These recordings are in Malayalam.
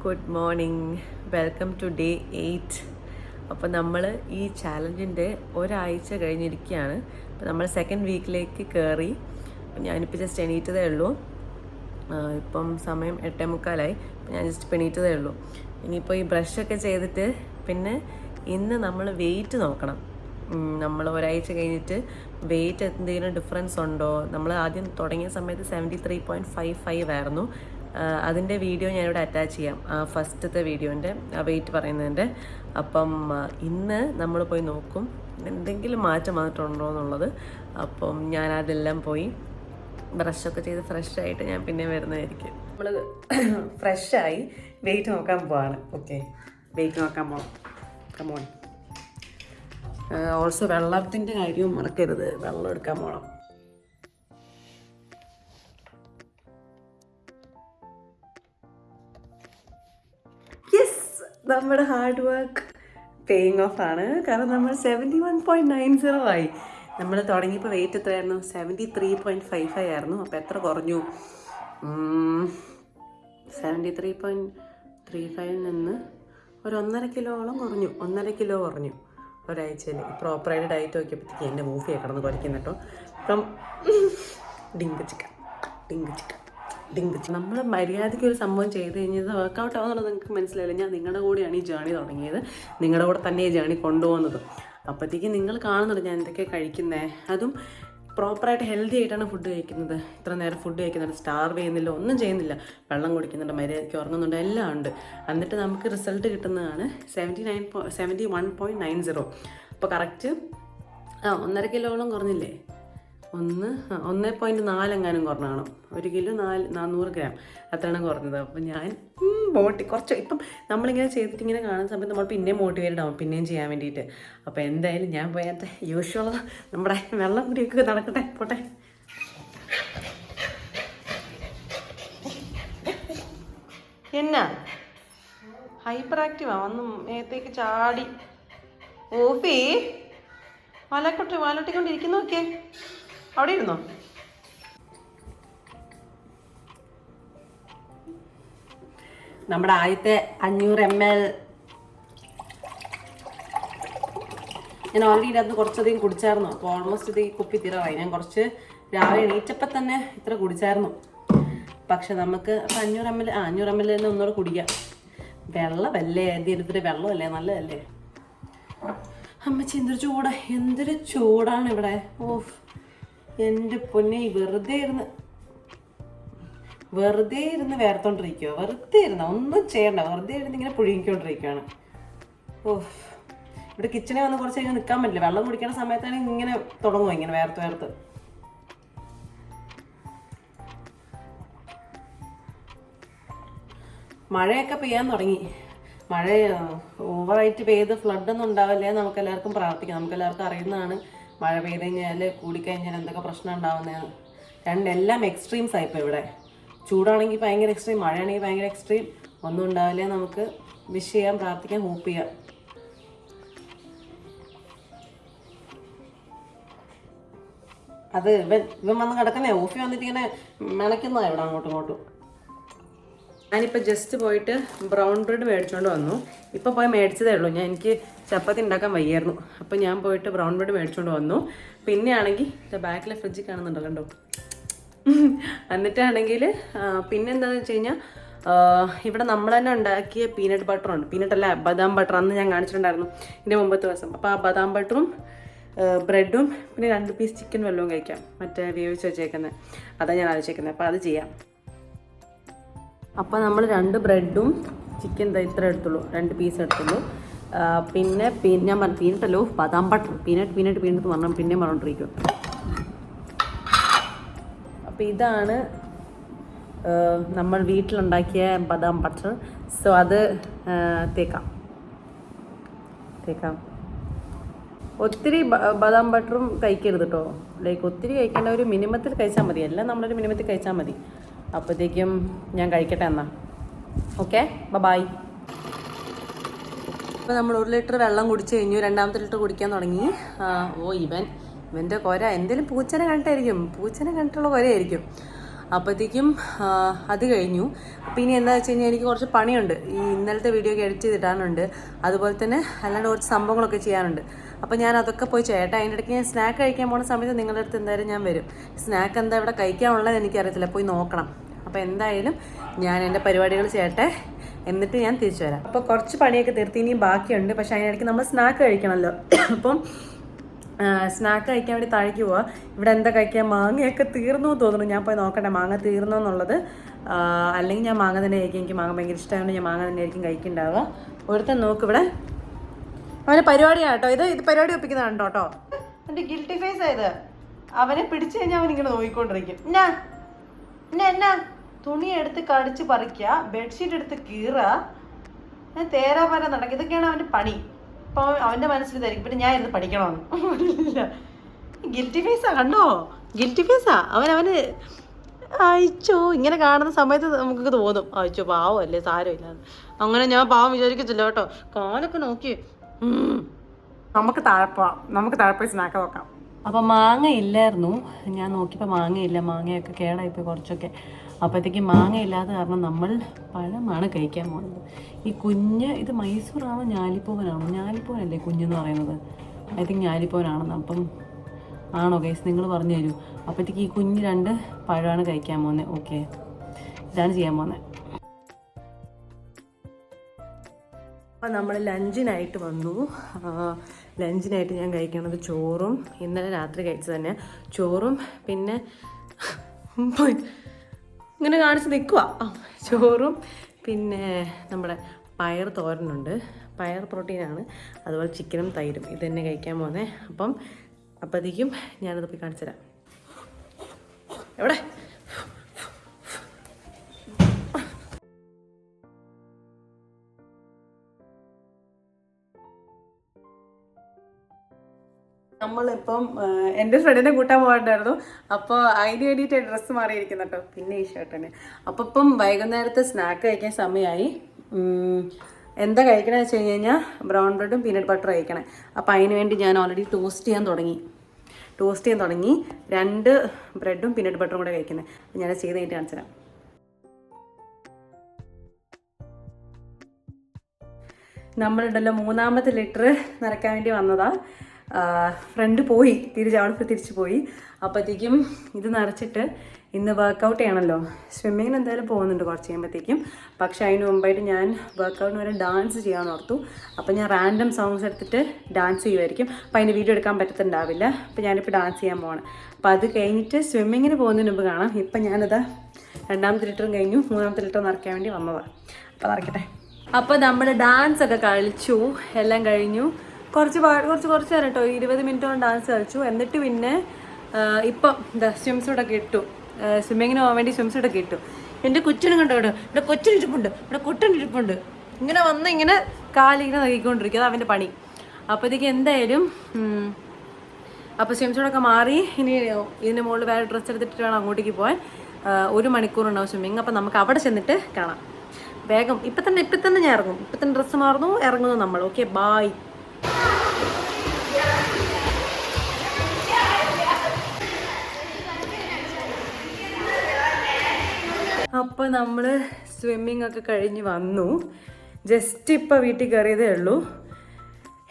Good morning, welcome to day 8. അപ്പോൾ നമ്മൾ ഈ ചാലഞ്ചിൻ്റെ ഒരാഴ്ച കഴിഞ്ഞിരിക്കുകയാണ്. അപ്പോൾ നമ്മൾ സെക്കൻഡ് വീക്കിലേക്ക് കയറി. ഞാനിപ്പോൾ ജസ്റ്റ് എണീറ്റതേ ഉള്ളൂ. ഇപ്പം സമയം 8:45. ഞാൻ ജസ്റ്റ് ഇപ്പോൾ എണീറ്റതേ ഉള്ളൂ. ഇനിയിപ്പോൾ ഈ ബ്രഷൊക്കെ ചെയ്തിട്ട് പിന്നെ ഇന്ന് നമ്മൾ വെയിറ്റ് നോക്കണം. നമ്മൾ ഒരാഴ്ച കഴിഞ്ഞിട്ട് വെയിറ്റ് എന്തെങ്കിലും ഡിഫറൻസ് ഉണ്ടോ. നമ്മൾ ആദ്യം തുടങ്ങിയ സമയത്ത് 73.55 ആയിരുന്നു. അതിൻ്റെ വീഡിയോ ഞാനിവിടെ അറ്റാച്ച് ചെയ്യാം, ഫസ്റ്റത്തെ വീഡിയോൻ്റെ വെയിറ്റ് പറയുന്നതിൻ്റെ. അപ്പം ഇന്ന് നമ്മൾ പോയി നോക്കും എന്തെങ്കിലും മാറ്റം വന്നിട്ടുണ്ടോ എന്നുള്ളത്. അപ്പം ഞാൻ അതെല്ലാം പോയി ബ്രഷൊക്കെ ചെയ്ത് ഫ്രഷായിട്ട് ഞാൻ പിന്നെ വരുന്നതായിരിക്കും. നമ്മൾ ഫ്രഷായി വെയിറ്റ് നോക്കാൻ പോവാണ്. ഓക്കെ, വെയിറ്റ് നോക്കാൻ പോകാം. കമോൺ. ഓൾസോ വെള്ളത്തിൻ്റെ കാര്യവും മറക്കരുത്, വെള്ളം എടുക്കാൻ പോകണം. നമ്മുടെ ഹാർഡ് വർക്ക് പേയിങ് ഓഫ് ആണ്. കാരണം നമ്മൾ 71.90 ആയി. നമ്മൾ തുടങ്ങിയപ്പോൾ വെയിറ്റ് എത്രയായിരുന്നു? 73.55 ആയിരുന്നു. അപ്പോൾ എത്ര കുറഞ്ഞു? 73.35 നിന്ന് ഒരു 1.5 കിലോളം കുറഞ്ഞു. 1.5 കിലോ കുറഞ്ഞു ഒരാഴ്ചയിൽ. പ്രോപ്പറായിട്ട് ഡയറ്റ് നോക്കിയപ്പോഴത്തേക്ക് എൻ്റെ മൂഫിയെ കിടന്ന് കുറയ്ക്കുന്ന കേട്ടോ. അപ്പം ഡിങ്ക് ചിക്കൻ നമ്മൾ മര്യാദയ്ക്ക് ഒരു സംഭവം ചെയ്ത് കഴിഞ്ഞത് വർക്കൗട്ട് ആവുന്നുള്ളത് നിങ്ങൾക്ക് മനസ്സിലായില്ല. ഞാൻ നിങ്ങളുടെ കൂടെയാണ് ഈ ജേണി തുടങ്ങിയത്, നിങ്ങളുടെ കൂടെ തന്നെ ഈ ജേണി കൊണ്ടുപോകുന്നത്. അപ്പോഴത്തേക്ക് നിങ്ങൾ കാണുന്നുണ്ട് ഞാൻ എന്തൊക്കെയാണ് കഴിക്കുന്നത്. അതും പ്രോപ്പറായിട്ട് ഹെൽത്തി ആയിട്ടാണ് ഫുഡ് കഴിക്കുന്നത്. ഇത്ര നേരം ഫുഡ് കഴിക്കുന്നുണ്ട്, സ്റ്റാർവ് ചെയ്യുന്നില്ല, ഒന്നും ചെയ്യുന്നില്ല, വെള്ളം കുടിക്കുന്നുണ്ട്, മര്യാദയ്ക്ക് ഉറങ്ങുന്നുണ്ട്, എല്ലാം ഉണ്ട്. എന്നിട്ട് നമുക്ക് റിസൾട്ട് കിട്ടുന്നതാണ് 71.90. അപ്പോൾ കറക്റ്റ് 1.5 കിലോളം കുറഞ്ഞില്ലേ? 1.4 എങ്ങാനും കുറഞ്ഞാണ്. 1 കിലോ 400 ഗ്രാം അത്രയാണ് കുറഞ്ഞത്. അപ്പം ഞാൻ കുറച്ച് ഇപ്പം നമ്മളിങ്ങനെ ചെയ്തിട്ട് ഇങ്ങനെ കാണുന്ന സമയത്ത് നമ്മൾ പിന്നെയും മോട്ടിവേറ്റഡ് ആവും പിന്നെയും ചെയ്യാൻ വേണ്ടിയിട്ട്. അപ്പോൾ എന്തായാലും ഞാൻ പോയാൽ യൂഷ്വൽ നമ്മുടെ വെള്ളം കുടിയൊക്കെ നടക്കട്ടെ, പോട്ടെ. എന്നാ ഹൈപ്പർ ആക്റ്റീവാ, വന്ന് മേത്തേക്ക് ചാടി. ഓഫി വാലട്ടിക്കൊണ്ടിരിക്കുന്നു. നോക്കിയേ, അവിടെ ഇരുന്നോ? നമ്മുടെ ആദ്യത്തെ 500 ml ഞാൻ ഓൾറെഡി ഇതിനകത്ത് കുറച്ചധികം കുടിച്ചായിരുന്നു. അപ്പോൾ ഓൾമോസ്റ്റ് ഇത് ഈ കുപ്പി തീരാറായി. ഞാൻ കുറച്ച് രാവിലെ എണീറ്റപ്പം തന്നെ ഇത്ര കുടിച്ചായിരുന്നു. പക്ഷെ നമുക്ക് 500 ml തന്നെ ഒന്നുകൂടെ കുടിക്കാം. വെള്ളമല്ലേ, എന്തൊരു വെള്ളമല്ലേ, നല്ലതല്ലേ. അമ്മച്ചി എന്തൊരു ചൂടാണ് ഇവിടെ. ഓഫ് എൻ്റെ പൊന്നെ, വെറുതെ ഇരുന്ന് വേർത്തോണ്ടിരിക്കുവോ? വെറുതെ ഇരുന്ന ഒന്നും ചെയ്യണ്ട, വെറുതെ ഇരുന്ന് ഇങ്ങനെ പുഴുങ്ങിക്കൊണ്ടിരിക്കുകയാണ്. ഓഹ്, ഇവിടെ കിച്ചണിൽ വന്ന് കുറച്ച് കഴിഞ്ഞാൽ നിൽക്കാൻ പറ്റില്ല. വെള്ളം കുടിക്കുന്ന സമയത്താണ് ഇങ്ങനെ തുടങ്ങുമോ ഇങ്ങനെ വേർത്ത്. മഴയൊക്കെ പെയ്യാൻ തുടങ്ങി. മഴ ഓവറായിട്ട് പെയ്ത് ഫ്ലഡൊന്നും ഉണ്ടാവില്ലേ നമുക്ക് എല്ലാവർക്കും പ്രാർത്ഥിക്കാം. നമുക്ക് എല്ലാവർക്കും അറിയുന്നതാണ് മഴ പെയ്ത് കഴിഞ്ഞാൽ കൂടിക്കഴിഞ്ഞാൽ എന്തൊക്കെ പ്രശ്നം ഉണ്ടാവുന്നതാണ്. എല്ലാം എക്സ്ട്രീംസ് ആയിപ്പോൾ ഇവിടെ. ചൂടാണെങ്കിൽ ഭയങ്കര എക്സ്ട്രീം, മഴയാണെങ്കിൽ ഭയങ്കര എക്സ്ട്രീം. ഒന്നും ഉണ്ടാവില്ലേ, നമുക്ക് വിഷ് ചെയ്യാം, പ്രാർത്ഥിക്കാം, ഹോപ്പ് ചെയ്യാം. അത് ഇവൻ വന്ന് കിടക്കുന്നേ. ഓഫി വന്നിട്ട് ഇങ്ങനെ മെണക്കുന്നതാണ് ഇവിടെ അങ്ങോട്ടും ഇങ്ങോട്ടും. ഞാനിപ്പോൾ ജസ്റ്റ് പോയിട്ട് ബ്രൗൺ ബ്രെഡ് മേടിച്ചുകൊണ്ട് വന്നു. ഇപ്പോൾ പോയി മേടിച്ചതേ ഉള്ളൂ. എനിക്ക് ചപ്പാത്തി ഉണ്ടാക്കാൻ വയ്യായിരുന്നു. അപ്പോൾ ഞാൻ പോയിട്ട് ബ്രൗൺ ബ്രെഡ് മേടിച്ചുകൊണ്ട് വന്നു. പിന്നെ ആണെങ്കിൽ ബാക്കിലെ ഫ്രിഡ്ജിൽ കാണുന്നുണ്ടോ, കണ്ടോ? എന്നിട്ടാണെങ്കിൽ പിന്നെന്താണെന്ന് വെച്ച് കഴിഞ്ഞാൽ ഇവിടെ നമ്മൾ തന്നെ ഉണ്ടാക്കിയ പീനട്ട് ബട്ടറുണ്ട്. പീനട്ടല്ല, ബദാം ബട്ടർ. അന്ന് ഞാൻ കാണിച്ചിട്ടുണ്ടായിരുന്നു ഇതിൻ്റെ മുമ്പത്തെ ദിവസം. അപ്പോൾ ആ ബദാം ബട്ടറും ബ്രെഡും പിന്നെ 2 പീസ് ചിക്കൻ വല്ലതും കഴിക്കാം, മറ്റേ വേവിച്ച് വെച്ചേക്കുന്നത്. അതാണ് ഞാൻ ആലോചിക്കുന്നത്. അപ്പോൾ അത് ചെയ്യാം. അപ്പോൾ നമ്മൾ 2 ബ്രെഡും ചിക്കൻ ഇത്ര എടുത്തുള്ളൂ, 2 പീസ് എടുത്തുള്ളൂ. പിന്നെ ഞാൻ പറഞ്ഞു പീനട്ടല്ലോ, ബദാം ബട്ടർ. പീനട്ട് പറഞ്ഞു പിന്നെ പറഞ്ഞോണ്ടിരിക്കും. അപ്പോൾ ഇതാണ് നമ്മൾ വീട്ടിലുണ്ടാക്കിയ ബദാം ബട്ടർ. സോ അത് തേക്കാം. ഒത്തിരി ബദാം ബട്ടറും കഴിക്കരുത് കേട്ടോ. ഒത്തിരി കഴിക്കേണ്ട, ഒരു മിനിമത്തിൽ കഴിച്ചാൽ മതി. എല്ലാം നമ്മളൊരു മിനിമത്തിൽ കഴിച്ചാൽ മതി. അപ്പോഴത്തേക്കും ഞാൻ കഴിക്കട്ടെ എന്നാ. Okay, bye. ഇപ്പോൾ നമ്മൾ 1 ലിറ്റർ വെള്ളം കുടിച്ച് കഴിഞ്ഞു. 2ാമത്തെ ലിറ്റർ കുടിക്കാൻ തുടങ്ങി. ഇവൻ്റെ കുര എന്തെങ്കിലും പൂച്ചനെ കണ്ടിട്ടുള്ള കുരയായിരിക്കും. അപ്പോഴത്തേക്കും അത് കഴിഞ്ഞു. പിന്നെ എന്താ വെച്ച് കഴിഞ്ഞാൽ എനിക്ക് കുറച്ച് പണിയുണ്ട്. ഈ ഇന്നലത്തെ വീഡിയോ ഒക്കെ എഡിറ്റ് ചെയ്തിടാനുണ്ട്. അതുപോലെ തന്നെ അല്ലാണ്ട് കുറച്ച് സംഭവങ്ങളൊക്കെ ചെയ്യാനുണ്ട്. അപ്പോൾ ഞാൻ അതൊക്കെ പോയി ചെയ്യട്ടെ. അതിൻ്റെ ഇടയ്ക്ക് ഞാൻ സ്നാക്ക് കഴിക്കാൻ പോകുന്ന സമയത്ത് നിങ്ങളുടെ അടുത്ത് എന്തായാലും ഞാൻ വരും. സ്നാക്ക് എന്താ ഇവിടെ കഴിക്കാനുള്ളത് എനിക്കറിയത്തില്ല, പോയി നോക്കണം. അപ്പോൾ എന്തായാലും ഞാൻ എൻ്റെ പരിപാടികൾ ചെയ്യട്ടെ, എന്നിട്ട് ഞാൻ തിരിച്ചു വരാം. അപ്പോൾ കുറച്ച് പണിയൊക്കെ തീർത്തി, ഇനിയും ബാക്കിയുണ്ട്. പക്ഷേ അതിനിടയ്ക്ക് നമ്മൾ സ്നാക്ക് കഴിക്കണമല്ലോ. അപ്പം സ്നാക്ക് കഴിക്കാൻ വേണ്ടി താഴേക്ക് പോവാ. ഇവിടെ എന്താ കഴിക്കാൻ, മാങ്ങയൊക്കെ തീർന്നു തോന്നുന്നു. ഞാൻ പോയി നോക്കട്ടെ മാങ്ങ തീർന്നു എന്നുള്ളത്. അല്ലെങ്കിൽ ഞാൻ മാങ്ങ തന്നെ കഴിക്കും. എനിക്ക് മാങ്ങ ഭയങ്കര ഇഷ്ടമായതുകൊണ്ട് ഞാൻ മാങ്ങ തന്നെ ആയിരിക്കും കഴിക്കുന്നുണ്ടാവുക. ഒരുത്തൻ നോക്ക്, ഇവിടെ അവന് പരിപാടിയാണ് കേട്ടോ. ഇത് പരിപാടി ഒപ്പിക്കുന്നതാണ് കേട്ടോ. എൻ്റെ ഗിൽറ്റി ഫേസ് ആയത്. അവനെ പിടിച്ചു കഴിഞ്ഞാൽ അവനിങ്ങനെ നോക്കിക്കൊണ്ടിരിക്കും. എന്നാ തുണി എടുത്ത് കടിച്ച് പറിക്കുക, ബെഡ്ഷീറ്റ് എടുത്ത് കീറുക, തേരാപാര നടക്കുക. ഇതൊക്കെയാണ് അവൻ്റെ പണി. അപ്പോൾ അവൻ്റെ മനസ്സിൽ തരിക്കും പിന്നെ ഞാൻ ഇരുന്ന് പഠിക്കണമെന്ന്. ഗിൽറ്റി ഫേസാ, കണ്ടോ? ഗിൽറ്റി ഫേസാ അവന്. അയച്ചോ, ഇങ്ങനെ കാണുന്ന സമയത്ത് നമുക്ക് തോന്നും അയച്ചോ പാവമല്ലേ, സാരമില്ലാന്ന്. അങ്ങനെ ഞാൻ പാവം വിചാരിക്കത്തില്ല കേട്ടോ. കാലൊക്കെ നോക്കി. നമുക്ക് താഴെ സ്നാക്ക് നോക്കാം. അപ്പം മാങ്ങ ഇല്ലായിരുന്നു. ഞാൻ നോക്കിയപ്പോൾ മാങ്ങയില്ല. മാങ്ങയൊക്കെ കേടായിപ്പോയി കുറച്ചൊക്കെ. അപ്പോഴത്തേക്ക് മാങ്ങ ഇല്ലാത്ത കാരണം നമ്മൾ പഴമാണ് കഴിക്കാൻ പോകുന്നത്. ഈ കുഞ്ഞ് ഇത് മൈസൂറാണോ ഞാലിപ്പൂവനാണോ? ഞാലിപ്പൂവനല്ലേ കുഞ്ഞെന്ന് പറയുന്നത്? ഐ തിങ്ക് ഞാലിപ്പൂവനാണെന്ന്. അപ്പം ആണോ ഗൈസ്, നിങ്ങൾ പറഞ്ഞു തരൂ. അപ്പോഴത്തേക്ക് ഈ കുഞ്ഞ് 2 പഴമാണ് കഴിക്കാൻ പോകുന്നത്. ഓക്കെ, ഇതാണ് ചെയ്യാൻ പോകുന്നത്. അപ്പം നമ്മൾ ലഞ്ചിനായിട്ട് വന്നു. ലഞ്ചിനായിട്ട് ഞാൻ കഴിക്കണത് ചോറും, ഇന്നലെ രാത്രി കഴിച്ചത് തന്നെ ചോറും, പിന്നെ ഇങ്ങനെ കാണിച്ച് നിൽക്കുക. ചോറും പിന്നെ നമ്മുടെ പയർ തോരനുണ്ട്. പയർ പ്രോട്ടീനാണ്. അതുപോലെ ചിക്കനും തൈരും ഇത് തന്നെ കഴിക്കാൻ പോകുന്നത്. അപ്പോഴത്തേക്കും ഞാനത് പോയി കാണിച്ചു തരാം. എവിടെ നമ്മളിപ്പം എൻ്റെ ഫ്രണ്ടിനെ കൂട്ടാൻ പോകണ്ടായിരുന്നു. അപ്പോൾ അതിന് വേണ്ടിയിട്ട് ഡ്രസ്സ് മാറിയിരിക്കുന്നു കേട്ടോ. പിന്നെ ഈ ഷർട്ട് തന്നെ. അപ്പോൾ ഇപ്പം വൈകുന്നേരത്തെ സ്നാക്ക് കഴിക്കാൻ സമയമായി. എന്താ കഴിക്കണമെന്ന് വെച്ച് കഴിഞ്ഞാൽ ബ്രൗൺ ബ്രെഡും പീനട്ട് ബട്ടർ കഴിക്കണേ. അപ്പോൾ അതിന് വേണ്ടി ഞാൻ ഓൾറെഡി ടോസ്റ്റ് ചെയ്യാൻ തുടങ്ങി. 2 ബ്രെഡും പീനട്ട് ബട്ടറും കൂടെ കഴിക്കുന്നത്. ഞാൻ ചെയ്ത് കഴിഞ്ഞിട്ട് കാണിച്ചു തരാം. നമ്മളുണ്ടല്ലോ 3ാമത്തെ ലിറ്റർ നിറയ്ക്കാൻ വേണ്ടി വന്നതാണ്. ഫ്രണ്ട് പോയി, തിരിച്ചു പോയി. അപ്പോഴത്തേക്കും ഇത് നിറച്ചിട്ട് ഇന്ന് വർക്കൗട്ട് ചെയ്യണമല്ലോ. സ്വിമ്മിങ്ങിന് എന്തായാലും പോകുന്നുണ്ട് കുറച്ച് കഴിയുമ്പോഴത്തേക്കും. പക്ഷേ അതിന് മുമ്പായിട്ട് ഞാൻ വർക്കൗട്ടിന് വരെ ഡാൻസ് ചെയ്യാൻ ഓർത്തു. അപ്പോൾ ഞാൻ റാൻഡം സോങ്സ് എടുത്തിട്ട് ഡാൻസ് ചെയ്യുമായിരിക്കും. അപ്പോൾ അതിൻ്റെ വീഡിയോ എടുക്കാൻ പറ്റത്തുണ്ടാവില്ല. അപ്പോൾ ഞാനിപ്പോൾ ഡാൻസ് ചെയ്യാൻ പോകണം. അപ്പോൾ അത് കഴിഞ്ഞിട്ട് സ്വിമ്മിങ്ങിന് പോകുന്നതിന് മുമ്പ് കാണാം. ഇപ്പം ഞാനത് 2ാമത്തെ ലിറ്ററും കഴിഞ്ഞു, 3ാമത്തെ ലിറ്റർ നിറയ്ക്കാൻ വേണ്ടി വന്നതാണ്. അപ്പോൾ നിറയ്ക്കട്ടെ. അപ്പോൾ നമ്മൾ ഡാൻസൊക്കെ കളിച്ചു, എല്ലാം കഴിഞ്ഞു. കുറച്ച് നേരം കേട്ടോ, 20 മിനിറ്റോളം ഡാൻസ് കളിച്ചു. എന്നിട്ട് പിന്നെ ഇപ്പം സ്വിം സൂട്ടൊക്കെ ഇട്ടു. സ്വിമ്മിങ്ങിന് പോകാൻ വേണ്ടി സ്വിം സൂട്ടൊക്കെ ഇട്ടു. എൻ്റെ കൊച്ചിനും കണ്ടോ, ഇവിടെ കൊച്ചിനിരിപ്പുണ്ട്. ഇങ്ങനെ വന്ന് ഇങ്ങനെ കാലിങ്ങനെ നൽകിക്കൊണ്ടിരിക്കും. അത് അവൻ്റെ പണി. അപ്പോഴത്തേക്ക് എന്തായാലും അപ്പോൾ സ്വിം സൂട്ടൊക്കെ മാറി. ഇനി ഇതിൻ്റെ മുകളിൽ വേറെ ഡ്രസ്സ് എടുത്തിട്ട് വേണം അങ്ങോട്ടേക്ക് പോകാൻ. 1 മണിക്കൂറുണ്ടാവും സ്വിമ്മിങ്. അപ്പോൾ നമുക്ക് അവിടെ ചെന്നിട്ട് കാണാം. വേഗം ഇപ്പം തന്നെ ഞാൻ ഇറങ്ങും. ഇപ്പം തന്നെ ഡ്രസ്സ് മാറുന്നു, ഇറങ്ങുന്നു നമ്മൾ. Okay, bye. അപ്പോൾ നമ്മൾ സ്വിമ്മിങ് ഒക്കെ കഴിഞ്ഞ് വന്നു. ജസ്റ്റ് ഇപ്പോൾ വീട്ടിൽ കയറിയതേ ഉള്ളൂ.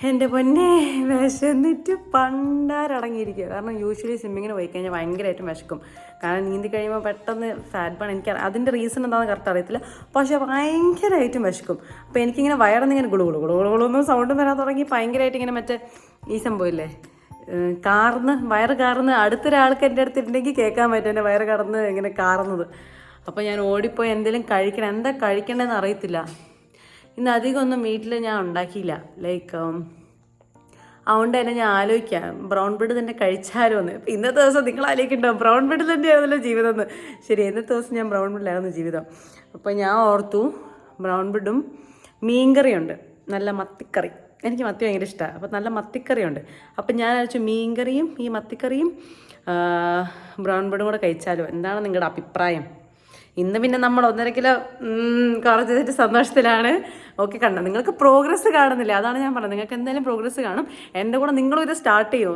എൻ്റെ പൊന്നെ വിശന്നിട്ട് പണ്ടാരടങ്ങിയിരിക്കുക. കാരണം യൂഷ്വലി സ്വിമ്മിങ്ങിന് പോയി കഴിഞ്ഞാൽ ഭയങ്കരമായിട്ടും വിശക്കും. കാരണം നീന്തി കഴിയുമ്പോൾ പെട്ടെന്ന് ഫാറ്റ് ബേൺ, എനിക്ക് അതിൻ്റെ റീസൺ എന്താണെന്ന് കറക്റ്റ് അറിയത്തില്ല. പക്ഷേ ഭയങ്കരമായിട്ടും വിശക്കും. അപ്പോൾ എനിക്കിങ്ങനെ വയറൊന്നിങ്ങനെ ഗുളുഗുളൊന്നും സൗണ്ടും വരാൻ തുടങ്ങി. ഭയങ്കരമായിട്ട് ഇങ്ങനെ മറ്റേ ഈ സംഭവമില്ലേ, വയറ് കാർന്ന് അടുത്തൊരാൾക്ക് എൻ്റെ അടുത്തുണ്ടെങ്കിൽ കേൾക്കാൻ പറ്റും എൻ്റെ വയറ് കടന്ന് ഇങ്ങനെ കാറുന്നത്. അപ്പോൾ ഞാൻ ഓടിപ്പോയി എന്തെങ്കിലും കഴിക്കണം. എന്താ കഴിക്കേണ്ടതെന്ന് അറിയത്തില്ല. ഇന്ന് അധികമൊന്നും വീട്ടിൽ ഞാൻ ഉണ്ടാക്കിയില്ല. അതുകൊണ്ട് തന്നെ ഞാൻ ആലോചിക്കാം ബ്രൗൺ ബ്രെഡ് തന്നെ കഴിച്ചാലോ എന്ന്. ഇന്നത്തെ ദിവസം നിങ്ങൾ ആലോചിക്കുന്നുണ്ടാവും ബ്രൗൺ ബ്രെഡ് തന്നെയാണല്ലോ ജീവിതം എന്ന്. ശരി, ഇന്നത്തെ ദിവസം ഞാൻ ബ്രൗൺ ബ്രെഡിലായിരുന്നു ജീവിതം. അപ്പോൾ ഞാൻ ഓർത്തു ബ്രൗൺ ബ്രെഡും മീൻകറിയുണ്ട്, നല്ല മത്തിക്കറി. എനിക്ക് മത്തി ഭയങ്കര ഇഷ്ടമാണ്. അപ്പോൾ നല്ല മത്തിക്കറിയുണ്ട്. അപ്പം ഞാൻ അയച്ചു മീൻകറിയും ഈ മത്തിക്കറിയും ബ്രൗൺ ബ്രെഡും കൂടെ കഴിച്ചാലോ. എന്താണ് നിങ്ങളുടെ അഭിപ്രായം? ഇന്ന് പിന്നെ നമ്മൾ 1.5 കിലോ കുറച്ചിട്ട് സന്തോഷത്തിലാണ്. ഓക്കെ, കണ്ടോ, നിങ്ങൾക്ക് പ്രോഗ്രസ് കാണുന്നില്ല, അതാണ് ഞാൻ പറഞ്ഞത്. നിങ്ങൾക്ക് എന്തായാലും പ്രോഗ്രസ് കാണും. എൻ്റെ കൂടെ നിങ്ങളും ഇത് സ്റ്റാർട്ട് ചെയ്യുമോ?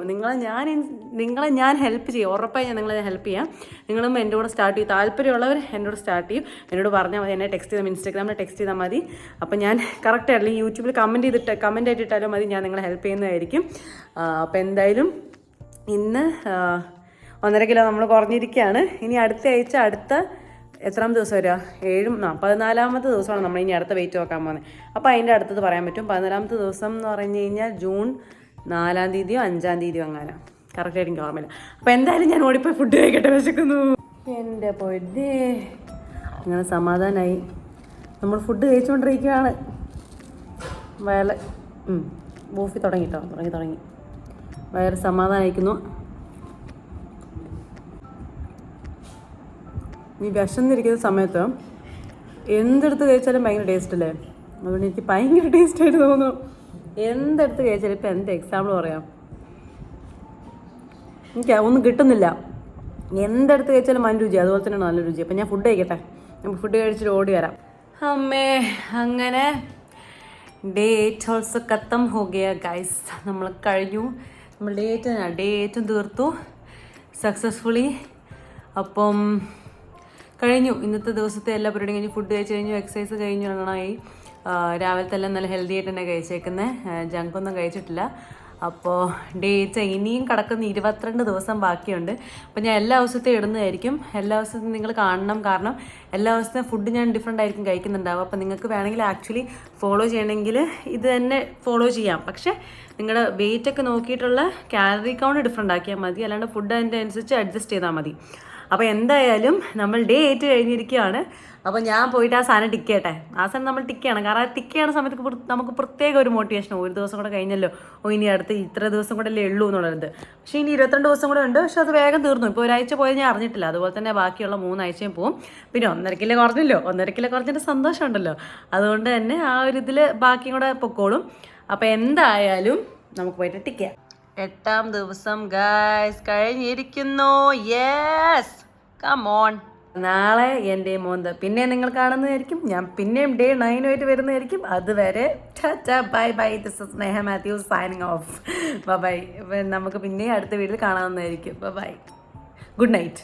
നിങ്ങളെ ഞാൻ ഹെൽപ്പ് ചെയ്യും, ഉറപ്പായി ഞാൻ നിങ്ങളെ ഹെൽപ്പ് ചെയ്യാം. നിങ്ങളും എൻ്റെ കൂടെ സ്റ്റാർട്ട് ചെയ്യും. താല്പര്യമുള്ളവർ എന്നോട് സ്റ്റാർട്ട് ചെയ്യും. എന്നോട് പറഞ്ഞാൽ മതി, എന്നെ ടെക്സ്റ്റ് ചെയ്താൽ, ഇൻസ്റ്റാഗ്രാമിൽ ടെക്സ്റ്റ് ചെയ്താൽ മതി. അപ്പോൾ ഞാൻ കറക്റ്റ് അല്ലെങ്കിൽ യൂട്യൂബിൽ കമൻറ്റ് ആയിട്ടിട്ടാലും മതി, ഞാൻ നിങ്ങളെ ഹെൽപ്പ് ചെയ്യുന്നതായിരിക്കും. അപ്പോൾ എന്തായാലും ഇന്ന് 1.5 കിലോ നമ്മൾ കുറഞ്ഞിരിക്കുകയാണ്. ഇനി അടുത്ത ആഴ്ച എത്രാമത്തെ ദിവസം വരിക? 14ാമത്തെ ദിവസമാണ് നമ്മൾ ഇനി അടുത്ത വെയിറ്റ് നോക്കാൻ പോകുന്നത്. അപ്പോൾ അതിൻ്റെ അടുത്തത് പറയാൻ പറ്റും. 14ാമത്തെ ദിവസം എന്ന് പറഞ്ഞു കഴിഞ്ഞാൽ ജൂൺ 4-ാം തീയതിയോ 5-ാം തീയതിയോ അങ്ങനെ, കറക്റ്റായിട്ട് എനിക്ക് ഓർമ്മയില്ല. അപ്പോൾ എന്തായാലും ഞാൻ ഓടിപ്പോയി ഫുഡ് കഴിക്കട്ടെ, വിശക്കുന്നു. എൻ്റെ പൊന്നേ, അങ്ങനെ സമാധാനമായി. നമ്മൾ ഫുഡ് കഴിച്ചുകൊണ്ടിരിക്കുകയാണ്. ബൂഫി തുടങ്ങി വയറ് സമാധാനിക്കുന്നു. ഈ വിശന്നിരിക്കുന്ന സമയത്ത് എന്തെടുത്ത് കഴിച്ചാലും ഭയങ്കര ടേസ്റ്റ് അല്ലേ? അതുകൊണ്ട് എനിക്ക് ഭയങ്കര ടേസ്റ്റായിട്ട് തോന്നുന്നു. എന്തെടുത്ത് കഴിച്ചാലും, ഇപ്പം എന്ത് എക്സാമ്പിൾ പറയാം, എനിക്ക് ഒന്നും കിട്ടുന്നില്ല. എന്തെടുത്ത് കഴിച്ചാലും മൻ രുചി, അതുപോലെ തന്നെയാണ് നല്ല രുചി. അപ്പം ഞാൻ ഫുഡ് കഴിക്കട്ടെ, നമുക്ക് ഫുഡ് കഴിച്ചിട്ട് ഓടി വരാം. അമ്മേ, അങ്ങനെ ഡേ 8 ഓൾസോ ഖത്തം ഹോ ഗയ ഗൈസ്. നമ്മൾ കഴിഞ്ഞു, നമ്മൾ ഡേ 8 തീർത്തു സക്സസ്ഫുള്ളി. അപ്പം കഴിഞ്ഞു ഇന്നത്തെ ദിവസത്തെ എല്ലാ പരിപാടിയും കഴിഞ്ഞു. ഫുഡ് കഴിച്ച് കഴിഞ്ഞു, എക്സസൈസ് കഴിഞ്ഞു. നന്നായി രാവിലത്തെ എല്ലാം നല്ല ഹെൽത്തി ആയിട്ട് തന്നെ കഴിച്ചേക്കുന്നത്, ജങ്കൊന്നും കഴിച്ചിട്ടില്ല. അപ്പോൾ ഡേ 8 ഇനിയും കിടക്കുന്ന 22 ദിവസം ബാക്കിയുണ്ട്. അപ്പോൾ ഞാൻ എല്ലാ ദിവസത്തെയും ഇടുന്നതായിരിക്കും. എല്ലാ ദിവസവും നിങ്ങൾ കാണണം, കാരണം എല്ലാ ദിവസത്തെയും ഫുഡ് ഞാൻ ഡിഫറെൻ്റ് ആയിരിക്കും കഴിക്കുന്നുണ്ടാവും. അപ്പോൾ നിങ്ങൾക്ക് വേണമെങ്കിൽ ആക്ച്വലി ഫോളോ ചെയ്യണമെങ്കിൽ ഇത് തന്നെ ഫോളോ ചെയ്യാം. പക്ഷേ നിങ്ങളുടെ വെയിറ്റ് ഒക്കെ നോക്കിയിട്ടുള്ള കാലറി കൗണ്ട് ഡിഫറെൻ്റ് ആക്കിയാൽ മതി, അല്ലാണ്ട് ഫുഡ് അതിൻ്റെ അനുസരിച്ച് അഡ്ജസ്റ്റ് ചെയ്താൽ മതി. അപ്പോൾ എന്തായാലും നമ്മൾ ഡേ 8 കഴിഞ്ഞിരിക്കുകയാണ്. അപ്പോൾ ഞാൻ പോയിട്ട് ആ സാധനം ടിക്ക് ചെയ്യട്ടെ. ആ സാധനം നമ്മൾ ടിക്ക് ചെയ്യണം, കാരണം ആ ടിക്ക് ചെയ്യണ സമയത്ത് നമുക്ക് പ്രത്യേക ഒരു മോട്ടിവേഷൻ. ഒരു ദിവസം കൂടെ കഴിഞ്ഞല്ലോ, ഇനി അടുത്ത് ഇത്ര ദിവസം കൂടെ അല്ലേ ഉള്ളൂ എന്നുള്ളത്. പക്ഷേ ഇനി 22 ദിവസം കൂടെ ഉണ്ട്. പക്ഷെ അത് വേഗം തീർന്നു. ഇപ്പോൾ ഒരാഴ്ച പോയത് ഞാൻ അറിഞ്ഞിട്ടില്ല. അതുപോലെ തന്നെ ബാക്കിയുള്ള 3 ആഴ്ചയും പോവും. പിന്നെ 1.5 കിലോ കുറഞ്ഞല്ലോ, 1.5 കിലോ കുറഞ്ഞിട്ട് സന്തോഷമുണ്ടല്ലോ. അതുകൊണ്ട് തന്നെ ആ ഒരു ഇതിൽ ബാക്കിയും കൂടെ പൊക്കോളും. അപ്പോൾ എന്തായാലും നമുക്ക് പോയിട്ട് ടിക്ക് ചെയ്യാം. 8-ാം ദിവസം ഗൈസ് കഴിഞ്ഞിരിക്കുന്നു. Yes, come on. നാളെ എൻ്റെ മോന്ത പിന്നെ നിങ്ങൾ കാണുന്നതായിരിക്കും. ഞാൻ പിന്നെയും ഡേ 9 വരുന്നതായിരിക്കും. അതുവരെ bye bye. This is Sneha Mathews signing off. Bye. നമുക്ക് പിന്നെ അടുത്ത വീഡിയോയിൽ കാണാവുന്നതായിരിക്കും. By, good night.